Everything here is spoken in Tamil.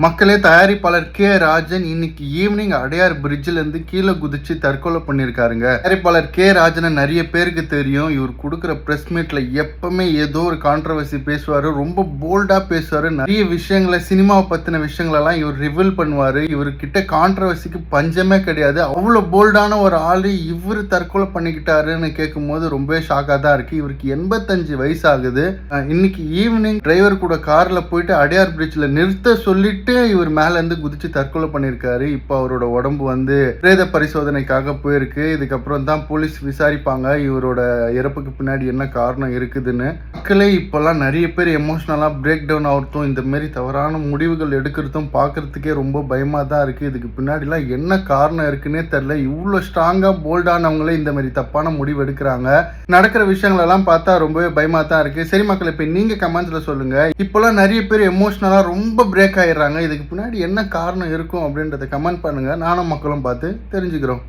மக்களே, தயாரிப்பாளர் கே ராஜன் இன்னைக்கு ஈவினிங் அடையார் பிரிட்ஜில் இருந்து கீழே குதிச்சு தற்கொலை பண்ணியிருக்காருங்க. தயாரிப்பாளர் கே ராஜனை நிறைய பேருக்கு தெரியும். இவர் கொடுக்குற பிரஸ் மீட்ல எப்பவுமே ஏதோ ஒரு கான்ட்ரவர்சி பேசுவாரு, ரொம்ப போல்டா பேசுவாரு. நிறைய விஷயங்களை, சினிமாவை பத்தின விஷயங்களெல்லாம் இவர் ரிவீல் பண்ணுவாரு. இவர்கிட்ட கான்ட்ரவர்சிக்கு பஞ்சமே கிடையாது. அவ்வளோ போல்டான ஒரு ஆளு இவர் தற்கொலை பண்ணிக்கிட்டாருன்னு கேட்கும் போது ரொம்ப ஷாக்காக தான் இருக்கு. இவருக்கு 85 வயசு ஆகுது. இன்னைக்கு ஈவினிங் டிரைவர் கூட கார்ல போயிட்டு அடையார் பிரிட்ஜில் நிறுத்த சொல்லிட்டு இவர் மேல இருந்து குதிச்சு தற்கொலை பண்ணிருக்காரு. இப்போ அவரோட உடம்பு பிரேத பரிசோதனைக்காக போயிருக்கு. இதுக்கப்புறம் தான் போலீஸ் விசாரிப்பாங்க இவரோட இறப்புக்கு பின்னாடி என்ன காரணம் இருக்குதுன்னு. மக்களே, இப்பெல்லாம் நிறைய பேர் எமோஷனலா பிரேக் டவுன் ஆகிறதும் இந்த மாதிரி தவறான முடிவுகள் எடுக்கிறதும் பார்க்கறதுக்கே ரொம்ப பயமா தான் இருக்கு. இதுக்கு பின்னாடிலாம் என்ன காரணம் இருக்குன்னே தெரியல. இவ்வளோ ஸ்ட்ராங்கா போல்டானவங்களே இந்த மாதிரி தப்பான முடிவு எடுக்கிறாங்க. நடக்கிற விஷயங்கள் எல்லாம் பார்த்தா ரொம்பவே பயமா தான் இருக்கு. சரி மக்கள், இப்போ நீங்க கமெண்ட்ஸ்ல சொல்லுங்க. இப்பெல்லாம் நிறைய பேர் எமோஷனலா ரொம்ப பிரேக் ஆயிடுறாங்க. இதுக்கு பின்னாடி என்ன காரணம் இருக்கும் அப்படின்றத கமெண்ட் பண்ணுங்க. நானும் மக்களும் பார்த்து தெரிஞ்சுக்கிறோம்.